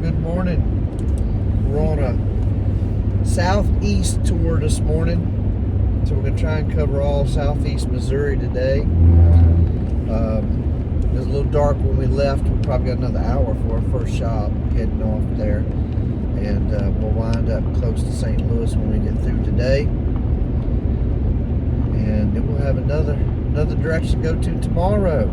good morning. We're on a southeast tour this morning, so we're going to try and cover all southeast Missouri today. It was a little dark when we left. We probably got another hour for our first shop heading off there, and we'll wind up close to St. Louis when we get through today, and then we'll have another direction to go to tomorrow.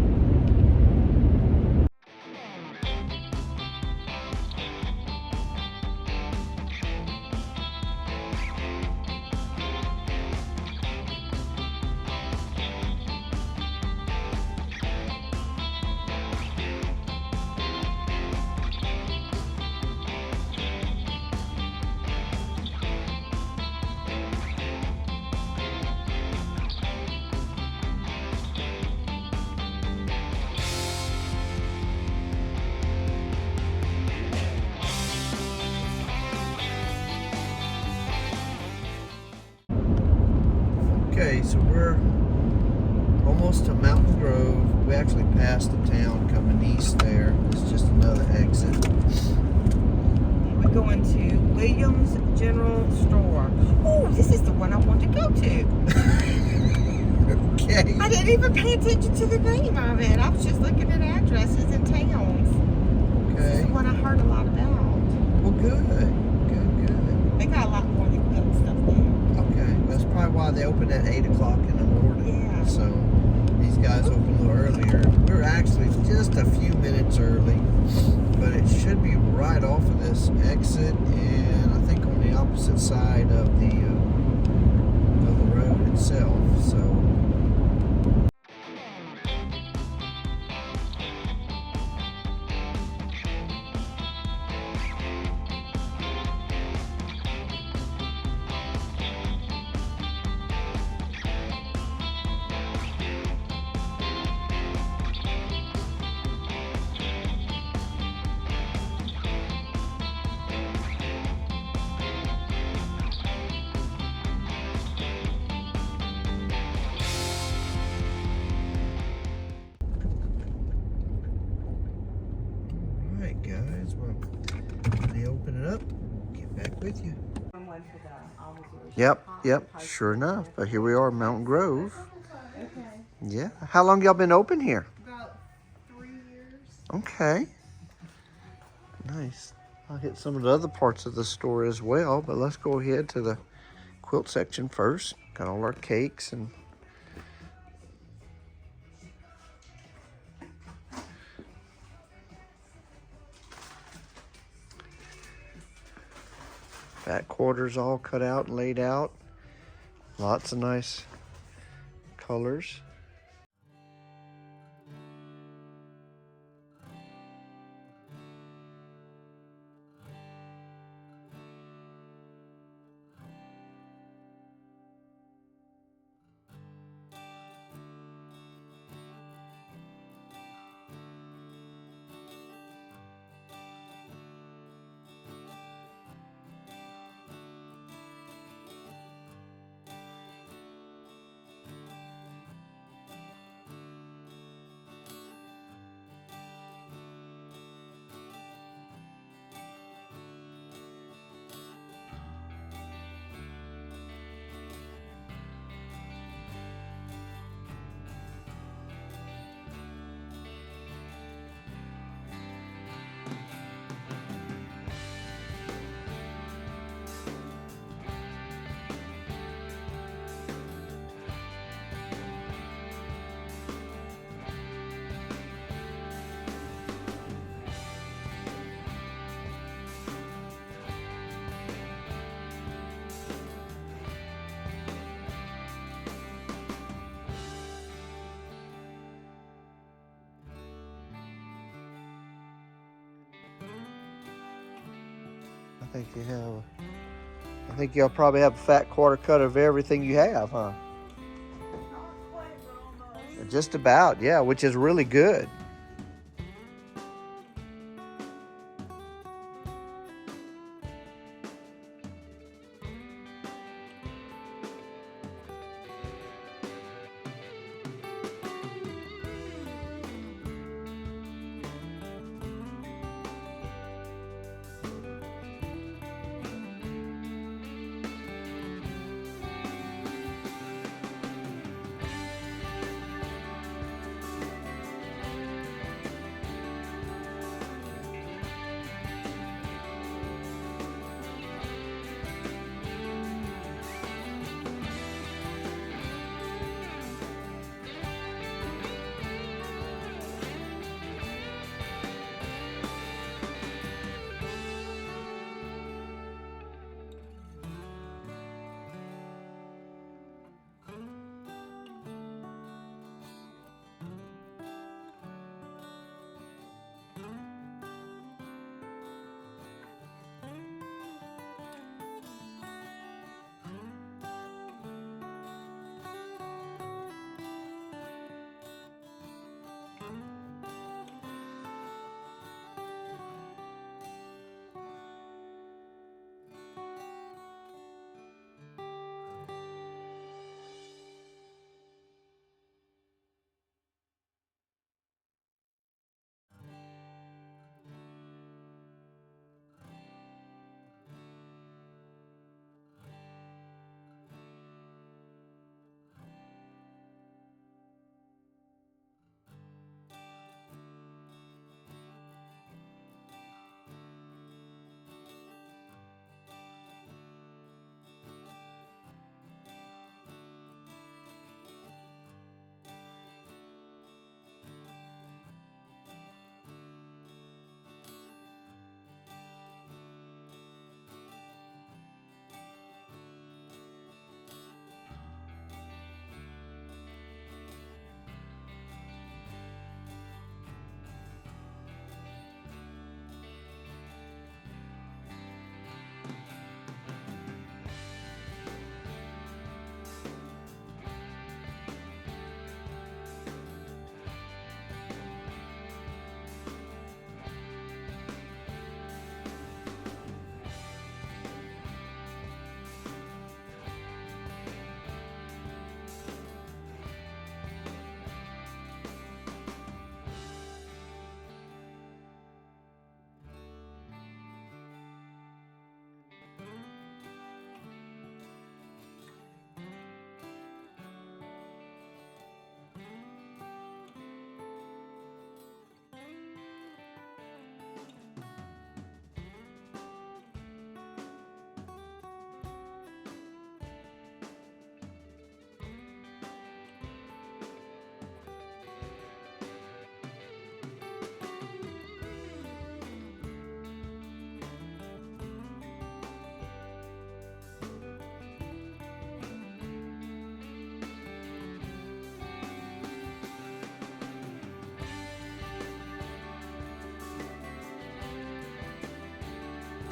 Okay, so we're almost to Mountain Grove. We actually passed the town coming east there. It's just another exit. We're going to Williams General Store. Oh, this is the one I want to go to. Okay. I didn't even pay attention to the name of it. I was just looking at addresses and towns. This is Okay. the one I heard a lot about. Well, good. Good. They got a lot more than quilt stuff there. Okay. That's probably why they open at 8 o'clock in the morning. Yeah. So these guys open a little earlier. We're actually just a few minutes early, but it should be right off of this exit, and I think on the opposite side of the road itself. So. Alright guys, well, when they open it up, we'll get back with you. Yep, sure enough. But here we are, Mountain Grove. Okay. Yeah. How long y'all been open here? About 3 years. Okay. Nice. I'll hit some of the other parts of the store as well, but let's go ahead to the quilt section first. Got all our cakes and back quarters all cut out and laid out. Lots of nice colors. I think y'all probably have a fat quarter cut of everything you have, huh? Not quite, but almost. Just about, yeah, which is really good.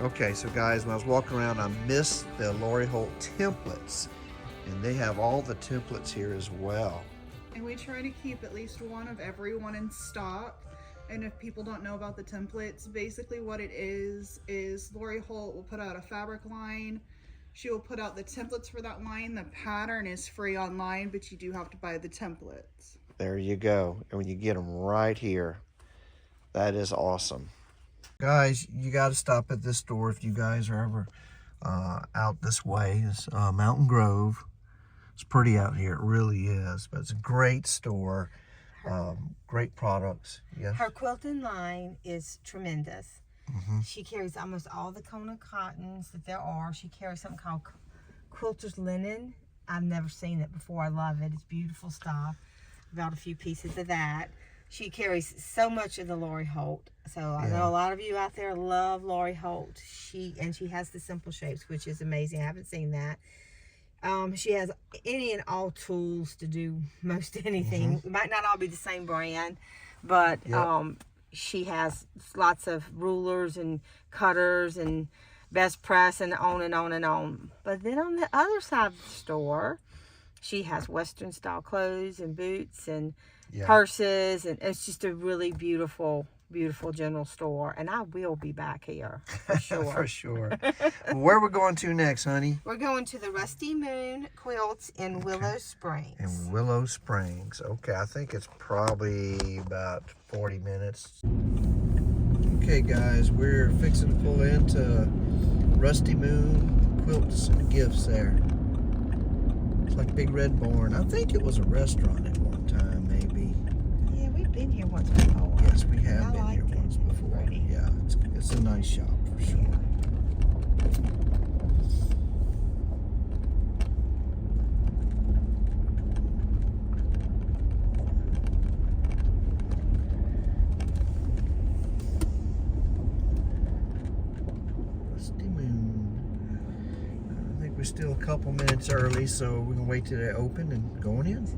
Okay, so guys, when I was walking around, I missed the Lori Holt templates, and they have all the templates here as well. And we try to keep at least one of every one in stock. And if people don't know about the templates, basically what it is Lori Holt will put out a fabric line. She will put out the templates for that line. The pattern is free online, but you do have to buy the templates. There you go. And when you get them right here, that is awesome. Guys, you got to stop at this store if you guys are ever out this way. It's Mountain Grove. It's pretty out here. It really is. But it's a great store. Great products. Yes. Her quilting line is tremendous. Mm-hmm. She carries almost all the Kona cottons that there are. She carries something called quilter's linen. I've never seen it before. I love it. It's beautiful stuff. I bought a few pieces of that. She carries so much of the Lori Holt. So I know a lot of you out there love Lori Holt. She has the simple shapes, which is amazing. I haven't seen that. She has any and all tools to do most anything. It might not all be the same brand, but she has lots of rulers and cutters and best press and on and on and on. But then on the other side of the store, she has Western style clothes and boots and purses, and it's just a really beautiful general store. And I will be back here for sure. For sure. Where are we going to next, honey? We're going to the Rusty Moon Quilts in Willow Springs. In Willow Springs. Okay, I think it's probably about 40 minutes. Okay, guys, we're fixing to pull into Rusty Moon Quilts and Gifts there. It's like Big Red Barn. I think it was a restaurant at one time, maybe. Yeah, we've been here once before. Yes, we have been here once before. Yeah, it's a nice shop for sure. Rusty Moon. I think we're still a couple minutes early, so we're gonna wait till they open and going in.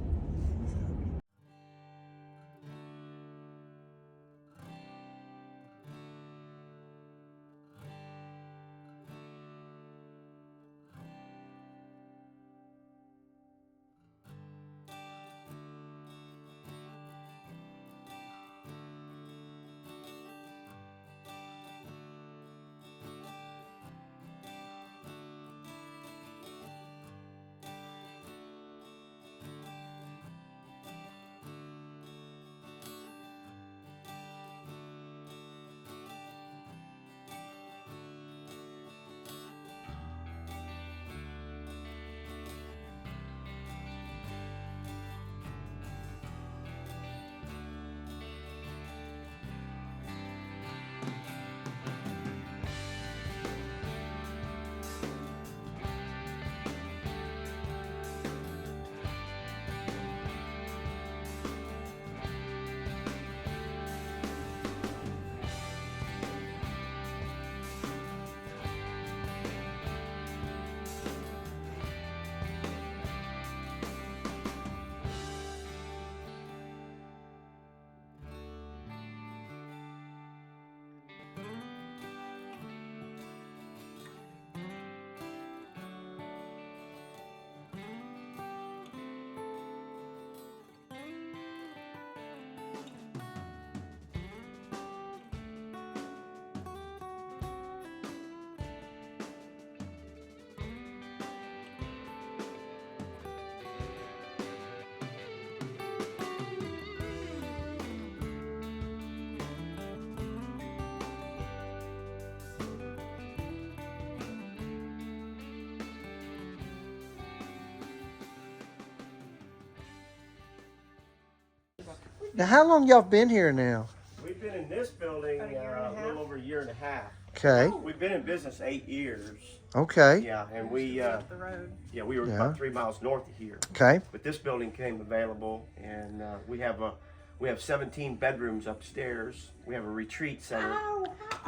Now, how long y'all been here now? We've been in this building a little over a year and a half. Okay. We've been in business 8 years. Okay. Yeah, and we Up the road. we were about 3 miles north of here. Okay. But this building came available, and we have 17 bedrooms upstairs. We have a retreat center.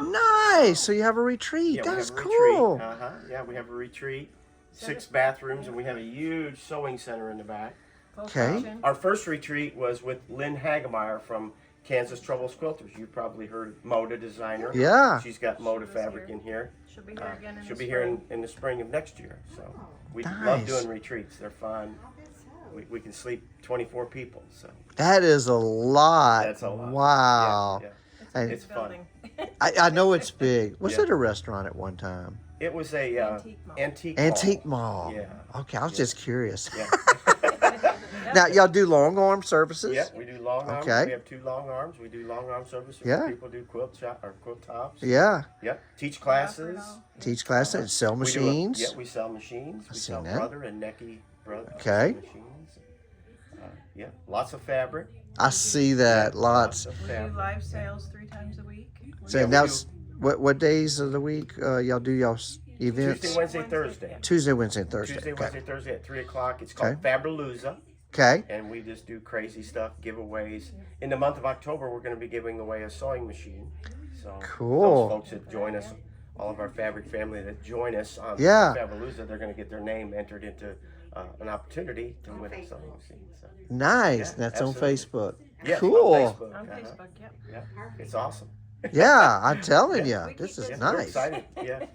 Nice. So you have a retreat. Yeah, That's we have a cool. retreat. Yeah, we have a retreat. 6 bathrooms, and we have a huge sewing center in the back. Okay. Our first retreat was with Lynn Hagemeyer from Kansas Troubles Quilters. You've probably heard of Moda designer. Yeah. She's got Moda fabric in here. She'll be here again in She'll the be spring. here in the spring of next year. So we love Nice. doing retreats. They're fun. We can sleep 24 people. So That is a lot. that's a lot. Wow. Yeah, And it's fun. I know it's big. Was Yeah. it a restaurant at one time? It was a antique Antique mall. Yeah. Okay, I was just curious. Yeah. Now, y'all do long arm services? Yeah, we do long arms. Okay. We have 2 long arms. We do long arm services. Yeah. People do quilt shop or quilt tops. Yeah. Yep. Teach classes. Teach classes, sell We do machines. yeah, we sell machines. We seen sell that. brother and necky brother Okay. machines. Yeah, lots of fabric. I see that. Lots. of We do fabric. live sales 3 times a week. So Yeah, we that's what days of the week y'all do y'all's events? Tuesday, Wednesday, Thursday. Tuesday, Wednesday, and Thursday. Tuesday, Okay. Wednesday, Thursday at 3 o'clock. It's called Okay. Faberlooza. Okay. And we just do crazy stuff, giveaways. In the month of October, we're going to be giving away a sewing machine. So Cool. those folks that join us, all of our fabric family that join us on Yeah. Faberlooza, they're going to get their name entered into an opportunity to win a sewing machine. So, Nice. Yeah, That's absolutely. on Facebook. yeah, Cool. On Facebook. On Facebook, yep. Yeah, it's awesome. Yeah, I'm telling Yeah. you, this is Yeah, we're nice. excited. Yeah.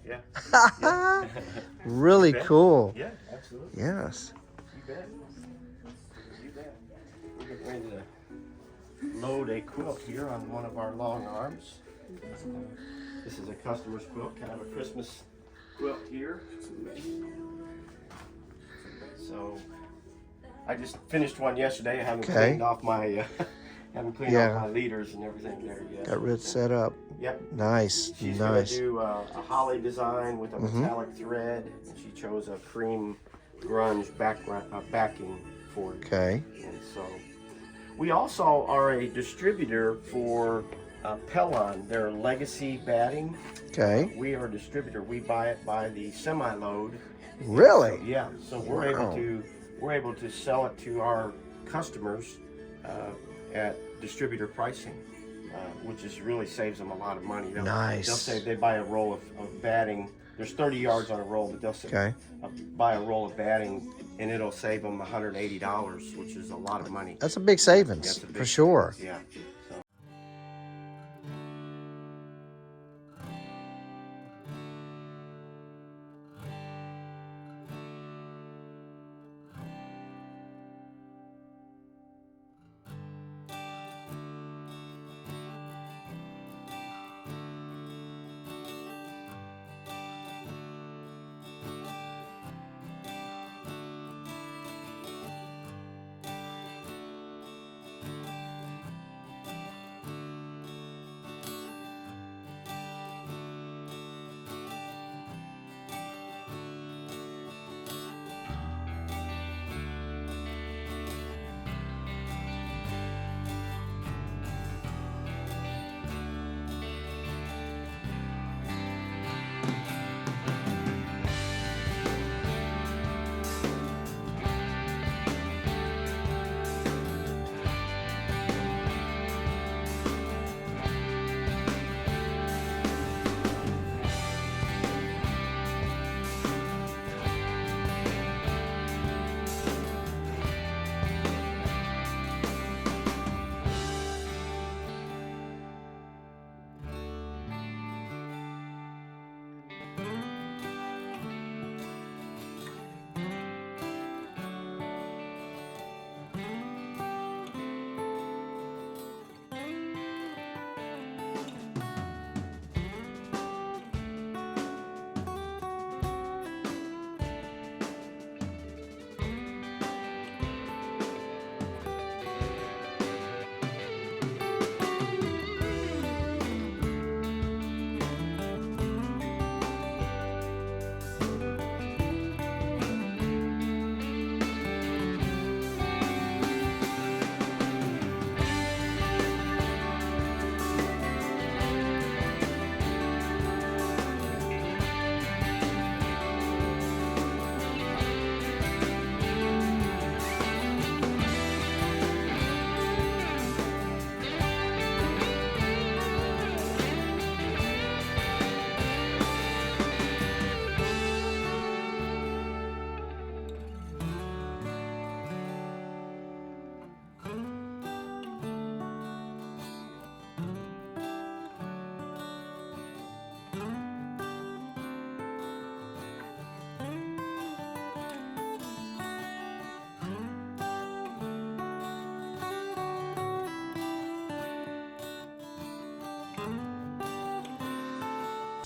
Really You bet. cool. Yeah, absolutely. Yes. You bet. You bet. We're getting ready to load a quilt here on one of our long arms. This is a customer's quilt, kind of a Christmas quilt here. So I just finished one yesterday. I haven't Okay. cleaned off my haven't cleaned Yeah. off my leaders and everything there yet. Got rid set up. Yep. Nice. She's Nice. gonna do a holly design with a Mm-hmm. metallic thread. And she chose a cream grunge backing for it. Okay. And so we also are a distributor for Pellon, their legacy batting. Okay. We are a distributor. We buy it by the semi-load. Really? Yeah. So we're Wow. able to sell it to our customers at distributor pricing, which is really saves them a lot of money. Nice. They'll say they buy a roll of batting. There's 30 yards on a roll, but they'll say Okay. buy a roll of batting, and it'll save them $180, which is a lot of money. That's a big savings That's a big for sure. Yeah. So.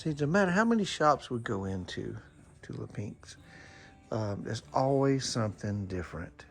See, no matter how many shops we go into, Tula Pinks, there's always something different.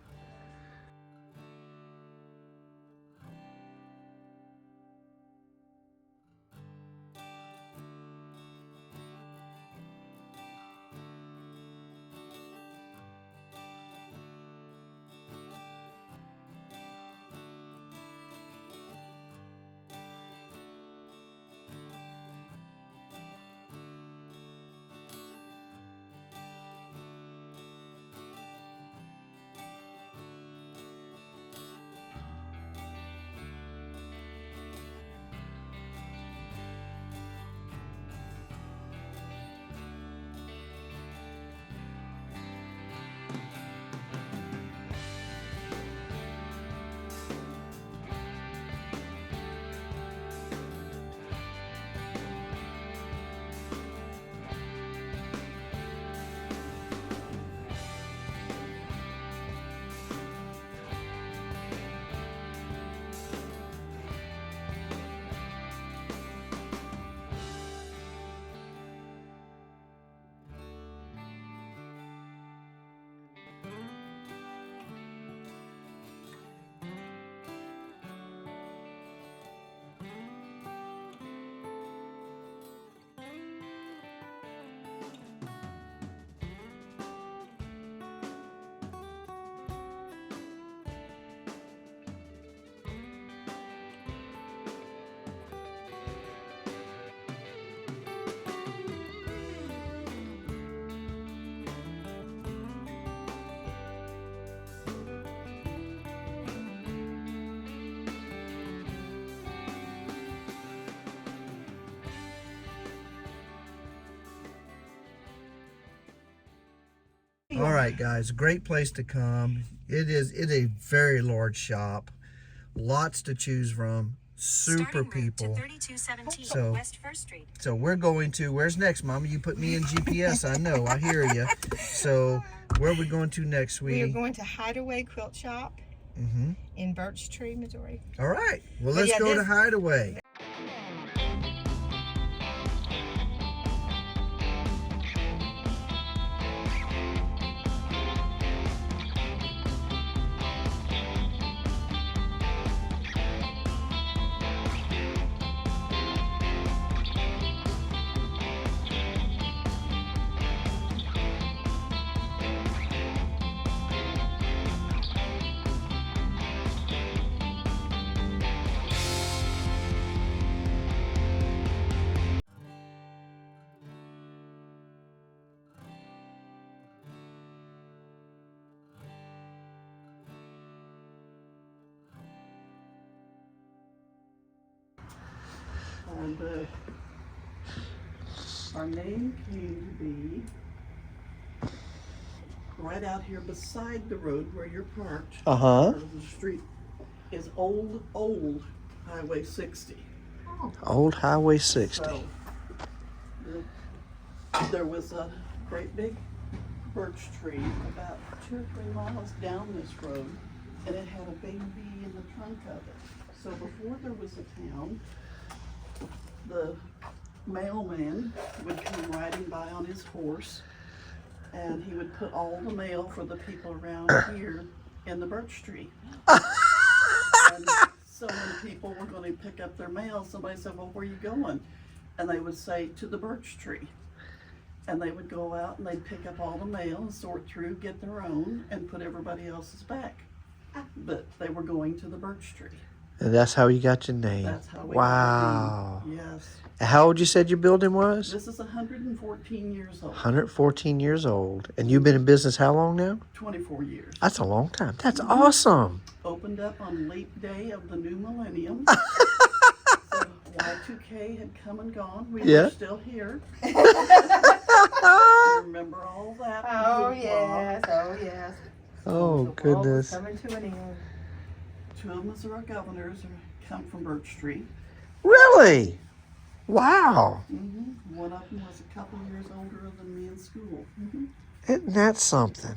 All right, guys, great place to come. It's a very large shop, lots to choose from, super people. So we're going to, where's next, Mama? You put me in GPS, I know, I hear you. So where are we going to next week? We are going to Hideway Quilt Shop in Birch Tree, Missouri. All right, well, let's go to Hideway. And our name came to be right out here beside the road where you're parked. Part of the street is old Highway 60. Old Highway 60. So, there was a great big birch tree about 2 or 3 miles down this road, and it had a baby in the trunk of it. So before there was a town, the mailman would come riding by on his horse, and he would put all the mail for the people around here in the birch tree. And so when people were going to pick up their mail, somebody said, well, where are you going? And they would say, to the birch tree. And they would go out and they'd pick up all the mail and sort through, get their own, and put everybody else's back. But they were going to the birch tree. And that's how you got your name. That's how we wow. got the name. Yes. And how old you said your building was? This is 114 years old. 114 years old. And you've been in business how long now? 24 years. That's a long time. That's awesome. Opened up on leap day of the new millennium. So Y2K had come and gone. We were still here. You remember all that? Oh, yes. Oh, yes. Oh, The world was goodness. coming to an end. 2 of Missouri governors come from Birch Tree. Really? Wow. One of them was a couple years older than me in school. Isn't that something?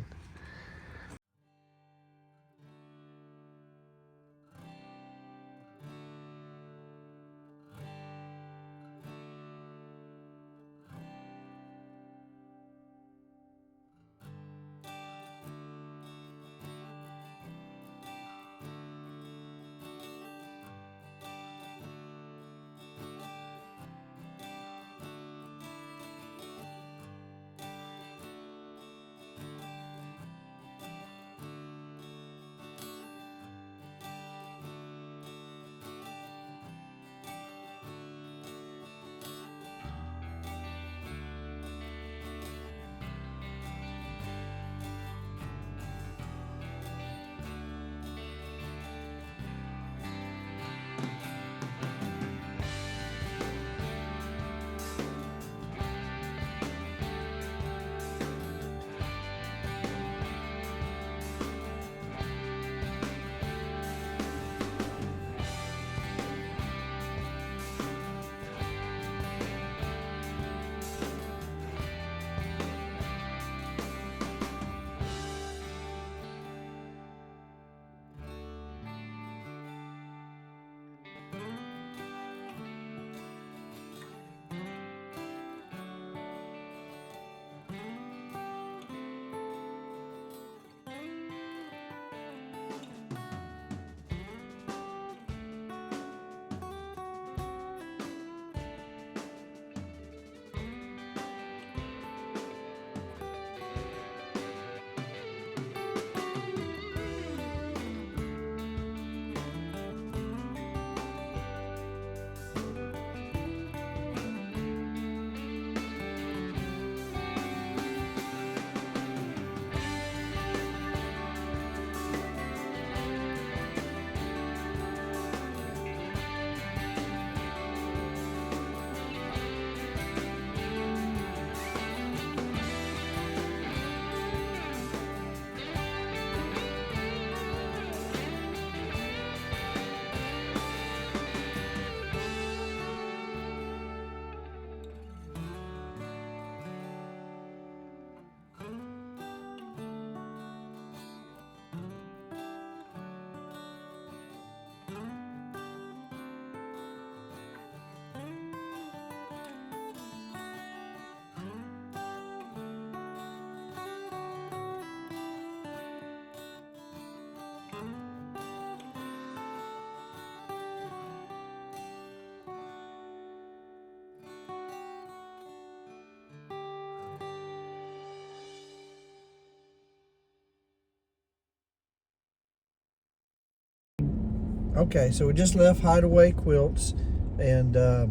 Okay, so we just left Hideway Quilts, and a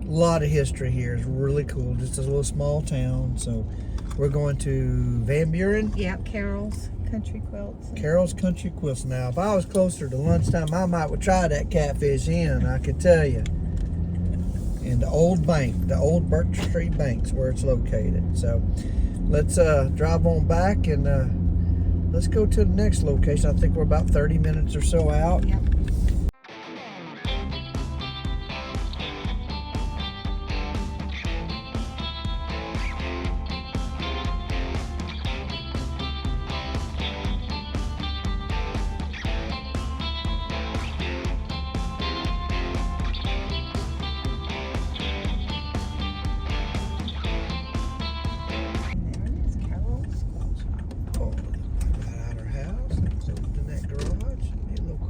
lot of history here. It's really cool. Just a little small town. So we're going to Van Buren. Yep, Carol's Country Quilts. Carol's Country Quilts. Now, if I was closer to lunchtime, I might would try that Catfish Inn, I could tell you. And the old bank, the old Birch Street Bank's where it's located. So let's drive on back and let's go to the next location. I think we're about 30 minutes or so out. Yep.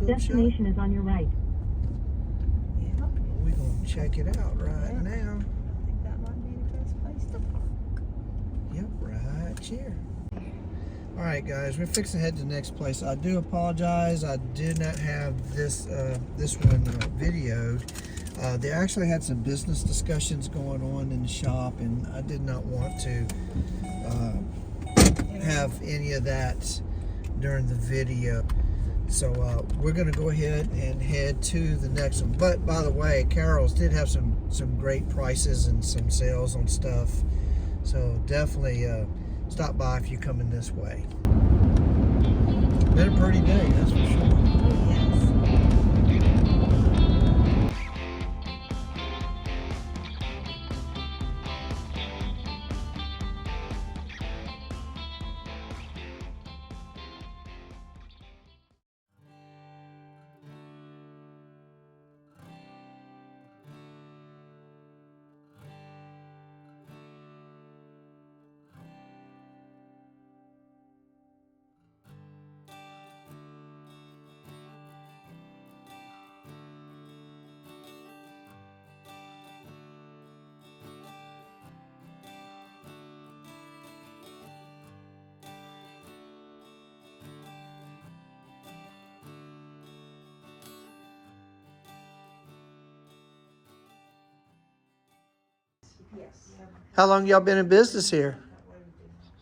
Destination is on your right. Yep. We're going to check it out right now. I think that might be the best place to park. Yep, right here. All right, guys, we're fixing to head to the next place. I do apologize. I did not have this one videoed. They actually had some business discussions going on in the shop, and I did not want to have any of that during the video. So we're going to go ahead and head to the next one. But by the way, Carol's did have some great prices and some sales on stuff. So definitely stop by if you're coming this way. Been a pretty day, that's for sure. Oh, yes. Yes. How long y'all been in business here?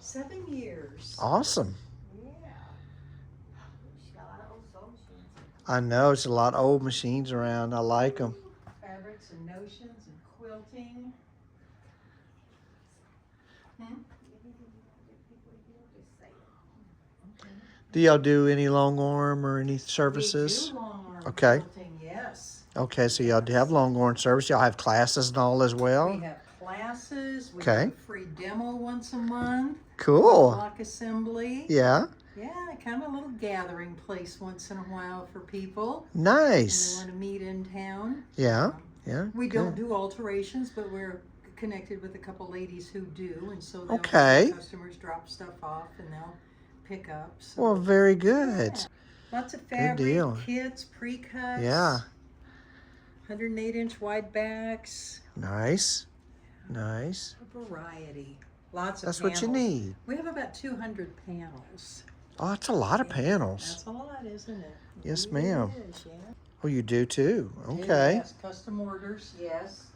7 years. Awesome. Yeah. She's got a lot of old sewing machines. I know, it's a lot of old machines around. I like them. Fabrics and notions and quilting. Do y'all do any long arm or any services? We do long arm Okay. quilting, yes. Okay, so y'all do have long arm service. Y'all have classes and all as well? We have classes. We Okay. have a free demo once a month. Cool. Block assembly. Yeah. Yeah, kind of a little gathering place once in a while for people. Nice. When they want to meet in town. Yeah. Yeah. We good. don't do alterations, but we're connected with a couple ladies who do, and so they'll Okay. customers drop stuff off and they'll pick up. So, Well, very good. yeah. Lots of fabric, deal. kits, pre-cuts. Yeah. 108-inch wide backs. Nice. Nice. A variety. Lots of That's what you panels. need. We have about 200 panels. Oh, that's a lot of panels. That's a lot, isn't it? Yes, It ma'am. is, yeah. Oh, you do too. Okay. Yes, custom orders, yes.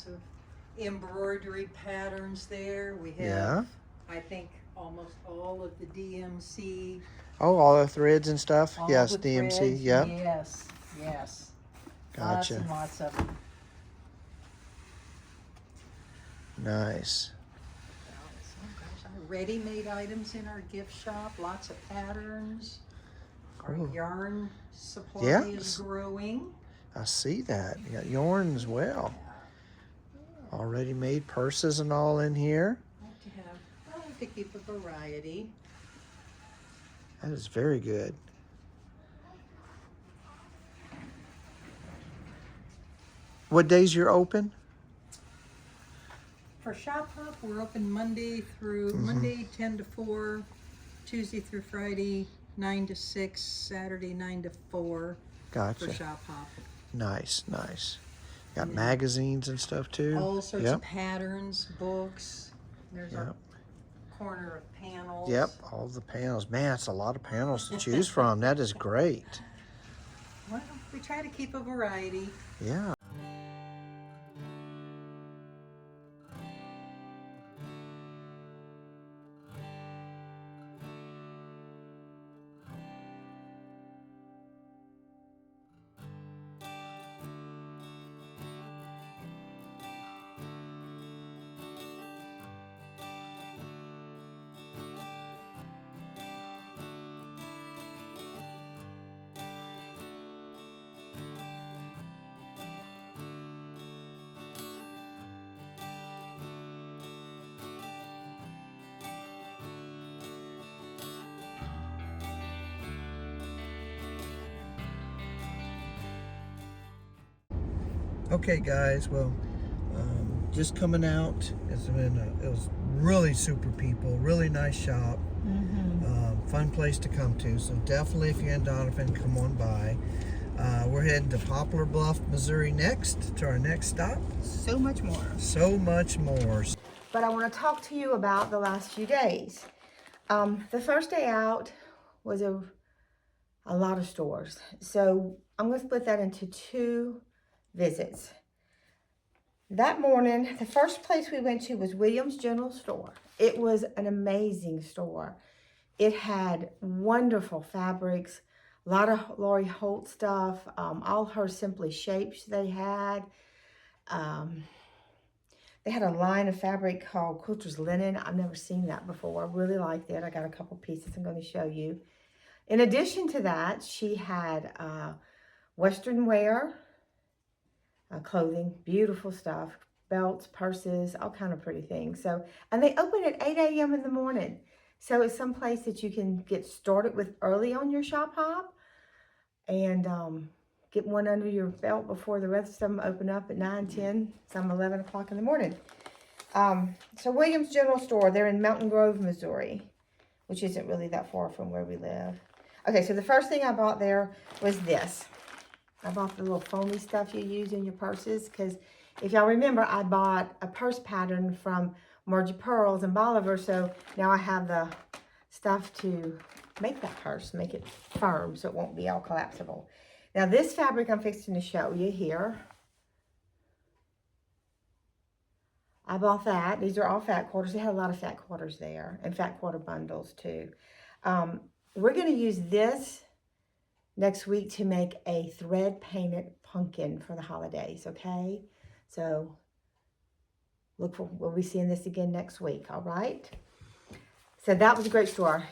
Of embroidery patterns there. We have, Yeah. I think, almost all of the DMC. Oh, all the threads and stuff? all Yes, the DMC. threads. Yep. Yes, yes. Gotcha. Lots and lots of them. Nice. Ready-made items in our gift shop. Lots of patterns. Our Cool. yarn supply Yeah. is growing. I see that. You got yarn as well. Already made purses and all in here. I like to keep a variety. That is very good. What days you're open? For Shop Hop, we're open Monday through Mm-hmm. Monday 10 to 4, Tuesday through Friday 9 to 6, Saturday 9 to 4. Gotcha. for shop hop. Nice, nice. Got magazines and stuff too. All sorts Yep. of patterns, books. There's our Yep. corner of panels. Yep, all the panels. Man, it's a lot of panels to choose from. That is great. Well, we try to keep a variety. Yeah. Okay, guys. Well, just coming out. It was really super people. Really nice shop. Fun place to come to. So definitely, if you're in Donovan, come on by. We're heading to Poplar Bluff, Missouri next, to our next stop. So much more. So much more. But I want to talk to you about the last few days. The first day out was a lot of stores. So I'm going to split that into 2 visits. That morning, the first place we went to was Williams General Store. It was an amazing store. It had wonderful fabrics, a lot of Lori Holt stuff, all her Simply Shapes they had. They had a line of fabric called Quilter's Linen. I've never seen that before. I really liked it. I got a couple pieces I'm going to show you. In addition to that, she had Western wear, clothing, beautiful stuff, belts, purses, all kind of pretty things. So, and they open at 8 a.m. in the morning. So it's some place that you can get started with early on your shop hop and get one under your belt before the rest of them open up at 9, 10, some 11 o'clock in the morning. So Williams General Store, they're in Mountain Grove, Missouri, which isn't really that far from where we live. Okay, so the first thing I bought there was this. I bought the little foamy stuff you use in your purses because if y'all remember, I bought a purse pattern from Margie Pearls and Bolivar, so now I have the stuff to make that purse, make it firm so it won't be all collapsible. Now this fabric I'm fixing to show you here, I bought that. These are all fat quarters. They had a lot of fat quarters there and fat quarter bundles too. We're going to use this next week to make a thread painted pumpkin for the holidays, okay? So we'll be seeing this again next week, all right? So that was a great store.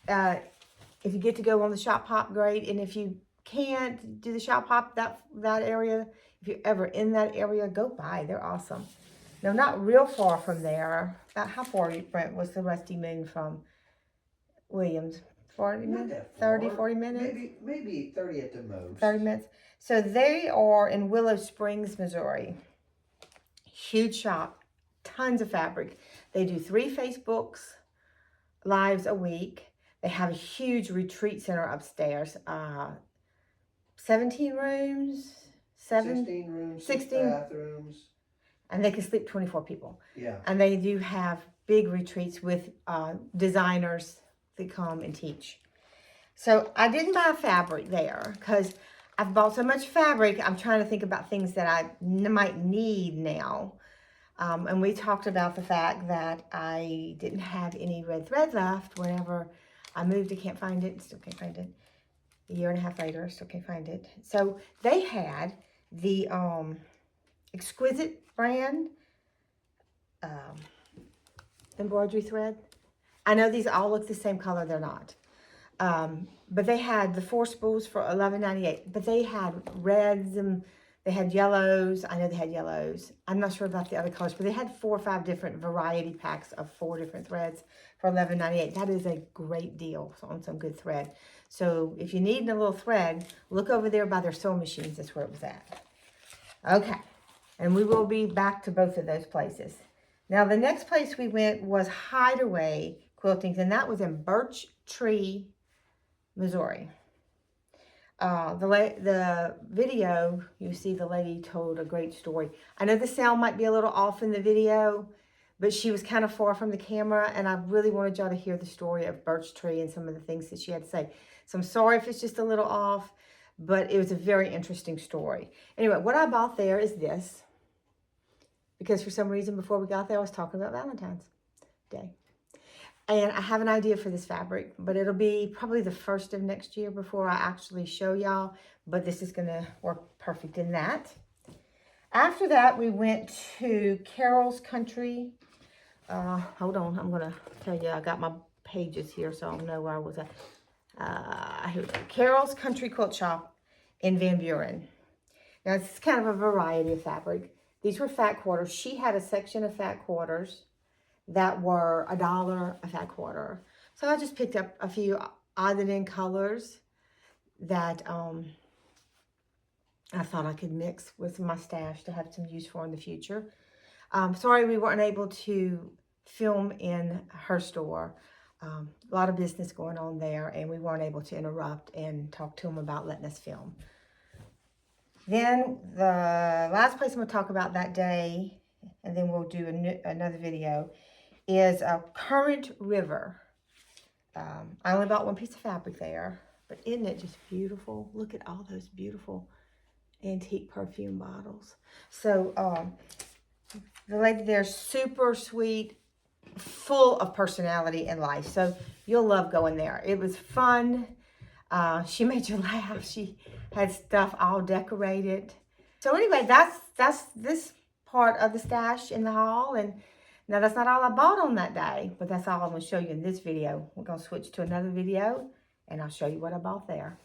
If you get to go on the shop hop, great. And if you can't do the shop hop, that area, if you're ever in that area, go by. They're awesome. No, not real far from there. About how far, Brent, was the Rusty Moon from Williams? 40 minutes? 30, 40 minutes? Maybe 30 at the most. 30 minutes. So they are in Willow Springs, Missouri. Huge shop, tons of fabric. They do 3 Facebooks lives a week. They have a huge retreat center upstairs. 17 rooms, 16 rooms, 16 bathrooms. And they can sleep 24 people. Yeah. And they do have big retreats with designers that come and teach. So I didn't buy fabric there because I've bought so much fabric. I'm trying to think about things that I might need now. And we talked about the fact that I didn't have any red thread left whenever I moved. I can't find it. Still can't find it. A year and a half later, still can't find it. So they had the Exquisite brand embroidery thread. I know these all look the same color. They're not. But they had the 4 spools for $11.98. But they had reds and they had yellows. I know they had yellows. I'm not sure about the other colors, but they had 4 or 5 different variety packs of 4 different threads for $11.98. That is a great deal on some good thread. So if you need a little thread, look over there by their sewing machines. That's where it was at. Okay. And we will be back to both of those places. Now, the next place we went was Hideway Quilting, and that was in Birch Tree, Missouri. the video, you see the lady told a great story. I know the sound might be a little off in the video, but she was kind of far from the camera, and I really wanted y'all to hear the story of Birch Tree and some of the things that she had to say. So I'm sorry if it's just a little off, but it was a very interesting story. Anyway, what I bought there is this, because for some reason before we got there, I was talking about Valentine's Day. And I have an idea for this fabric, but it'll be probably the first of next year before I actually show y'all, but this is gonna work perfect in that. After that, we went to Carol's Country. Hold on, I'm gonna tell you, I got my pages here so I'll know where I was at. Here we go. Carol's Country Quilt Shop in Van Buren. Now, this is kind of a variety of fabric. These were fat quarters. She had a section of fat quarters that were $1 a fat quarter. So I just picked up a few odd and end colors that I thought I could mix with my stash to have some use for in the future. Sorry we weren't able to film in her store. A lot of business going on there, and we weren't able to interrupt and talk to them about letting us film. Then the last place I'm going to talk about that day, and then we'll do another video, is Current River. I only bought one piece of fabric there, but isn't it just beautiful? Look at all those beautiful antique perfume bottles. So the lady there's super sweet, full of personality and life. So you'll love going there. It was fun. She made you laugh. She had stuff all decorated. So anyway, that's this part of the stash in the haul. And now that's not all I bought on that day, but that's all I'm going to show you in this video. We're going to switch to another video and I'll show you what I bought there.